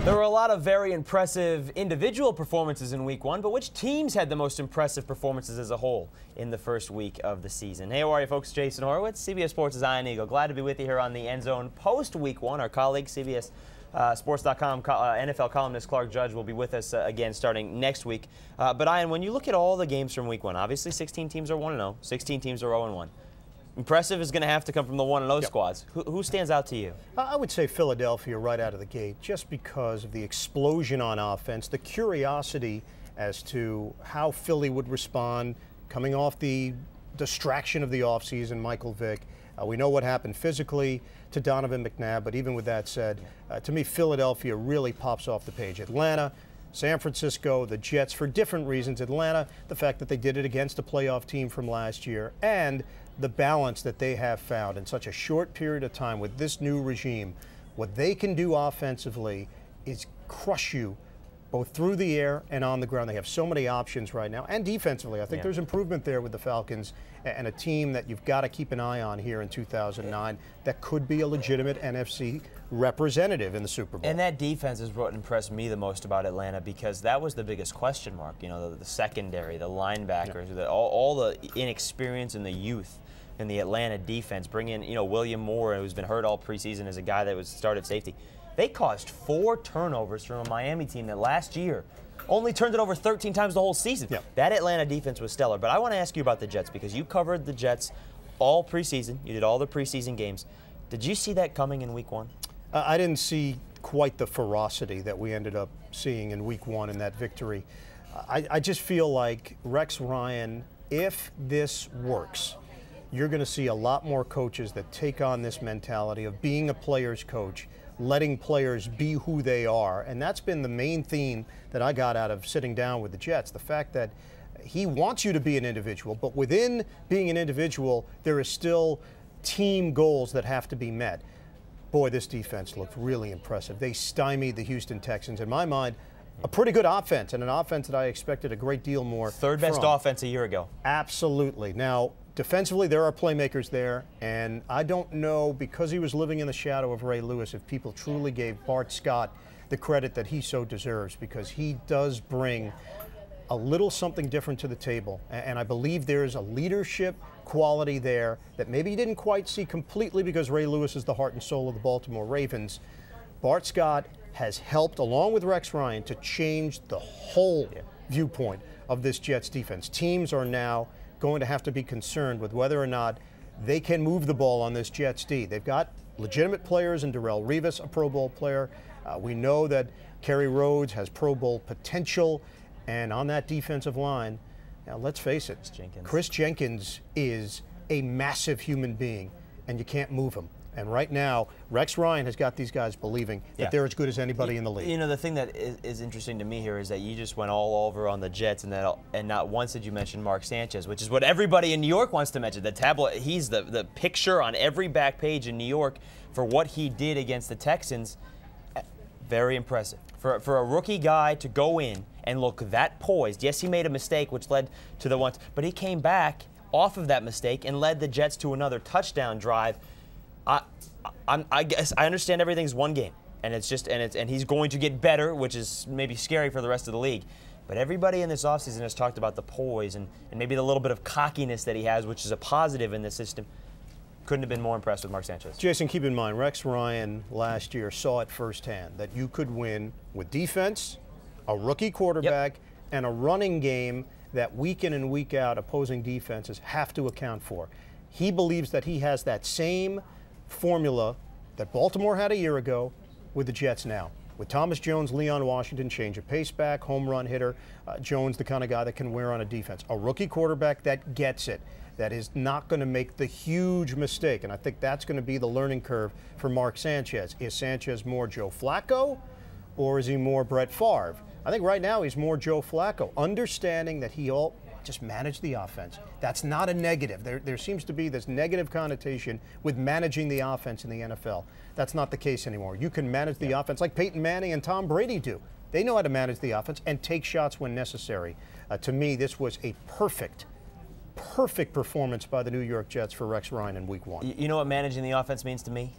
There were a lot of very impressive individual performances in Week 1, but which teams had the most impressive performances as a whole in the first week of the season? Hey, how are you, folks? Jason Horowitz, CBS Sports' Ian Eagle. Glad to be with you here on the End Zone post-Week 1. Our colleague, CBS Sports.com NFL columnist Clark Judge will be with us again starting next week. But Ian, when you look at all the games from Week 1, obviously 16 teams are 1-0, 16 teams are 0-1. Impressive is going to have to come from the 1-0 squads. Who stands out to you? I would say Philadelphia right out of the gate, just because of the explosion on offense, the curiosity as to how Philly would respond coming off the distraction of the offseason, Michael Vick. We know what happened physically to Donovan McNabb, but even with that said, to me, Philadelphia really pops off the page. Atlanta, San Francisco, the Jets, for different reasons. Atlanta, the fact that they did it against a playoff team from last year, and the balance that they have found in such a short period of time with this new regime. What they can do offensively is crush you both through the air and on the ground. They have so many options right now. And defensively, I think there's improvement there with the Falcons, and a team that you've got to keep an eye on here in 2009 that could be a legitimate NFC representative in the Super Bowl. And that defense is what impressed me the most about Atlanta, because that was the biggest question mark. You know, the secondary, the linebackers, all the inexperience and the youth in the Atlanta defense. Bring in, William Moore, who's been hurt all preseason as a guy that was started safety. They caused 4 turnovers from a Miami team that last year only turned it over 13 times the whole season. That Atlanta defense was stellar. But I want to ask you about the Jets, because you covered the Jets all preseason. You did all the preseason games. Did you see that coming in Week 1? I didn't see quite the ferocity that we ended up seeing in Week 1 in that victory. I just feel like Rex Ryan, if this works, you're going to see a lot more coaches that take on this mentality of being a player's coach, letting players be who they are. And that's been the main theme that I got out of sitting down with the Jets, the fact that he wants you to be an individual, but within being an individual, there is still team goals that have to be met. Boy, this defense looked really impressive. They stymied the Houston Texans. In my mind, a pretty good offense, and an offense that I expected a great deal more Third best offense a year ago. Absolutely. Now, defensively, there are playmakers there, and I don't know, because he was living in the shadow of Ray Lewis, if people truly gave Bart Scott the credit that he so deserves, because he does bring a little something different to the table. And I believe there's a leadership quality there that maybe you didn't quite see completely, because Ray Lewis is the heart and soul of the Baltimore Ravens. Bart Scott has helped, along with Rex Ryan, to change the whole viewpoint of this Jets defense. Teams are now going to have to be concerned with whether or not they can move the ball on this Jets D. They've got legitimate players in Darrelle Revis, a Pro Bowl player. We know that Kerry Rhodes has Pro Bowl potential. And on that defensive line, now let's face it, Chris Jenkins is a massive human being, and you can't move him. And right now, Rex Ryan has got these guys believing that they're as good as anybody in the league. You know, the thing that is interesting to me here is that you just went all over on the Jets, and not once did you mention Mark Sanchez, which is what everybody in New York wants to mention. The tabloid, he's the picture on every back page in New York for what he did against the Texans. Very impressive. For a rookie guy to go in and look that poised. Yes, he made a mistake, which led to the once, but he came back off of that mistake and led the Jets to another touchdown drive. I guess I understand everything's one game, and he's going to get better, which is maybe scary for the rest of the league. But everybody in this offseason has talked about the poise and maybe the little bit of cockiness that he has, which is a positive in this system. Couldn't have been more impressed with Mark Sanchez. Jason, keep in mind, Rex Ryan last year saw it firsthand that you could win with defense, a rookie quarterback, and a running game that week in and week out opposing defenses have to account for. He believes that he has that same formula that Baltimore had a year ago with the Jets now. With Thomas Jones, Leon Washington, change of pace back, home run hitter. Jones, the kind of guy that can wear on a defense. A rookie quarterback that gets it, that is not going to make the huge mistake. And I think that's going to be the learning curve for Mark Sanchez. Is Sanchez more Joe Flacco, or is he more Brett Favre? I think right now he's more Joe Flacco, understanding that he'll just manage the offense. That's not a negative. There seems to be this negative connotation with managing the offense in the NFL. That's not the case anymore. You can manage the offense like Peyton Manning and Tom Brady do. They know how to manage the offense and take shots when necessary. To me, this was a perfect performance by the New York Jets for Rex Ryan in Week 1. You know what managing the offense means to me?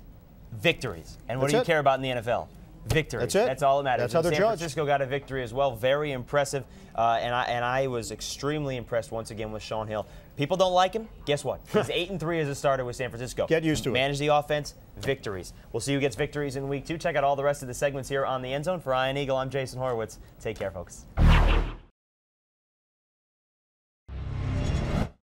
Victories. And what do you care about in the NFL? Victory. That's it. That's all that matters. That's how they're San judged. Francisco got a victory as well. Very impressive. And I was extremely impressed once again with Sean Hill. People don't like him. Guess what? He's 8-3 as a starter with San Francisco. Get used to it. Manage the offense. Victories. We'll see who gets victories in week 2. Check out all the rest of the segments here on the End Zone. For Ian Eagle, I'm Jason Horowitz. Take care, folks.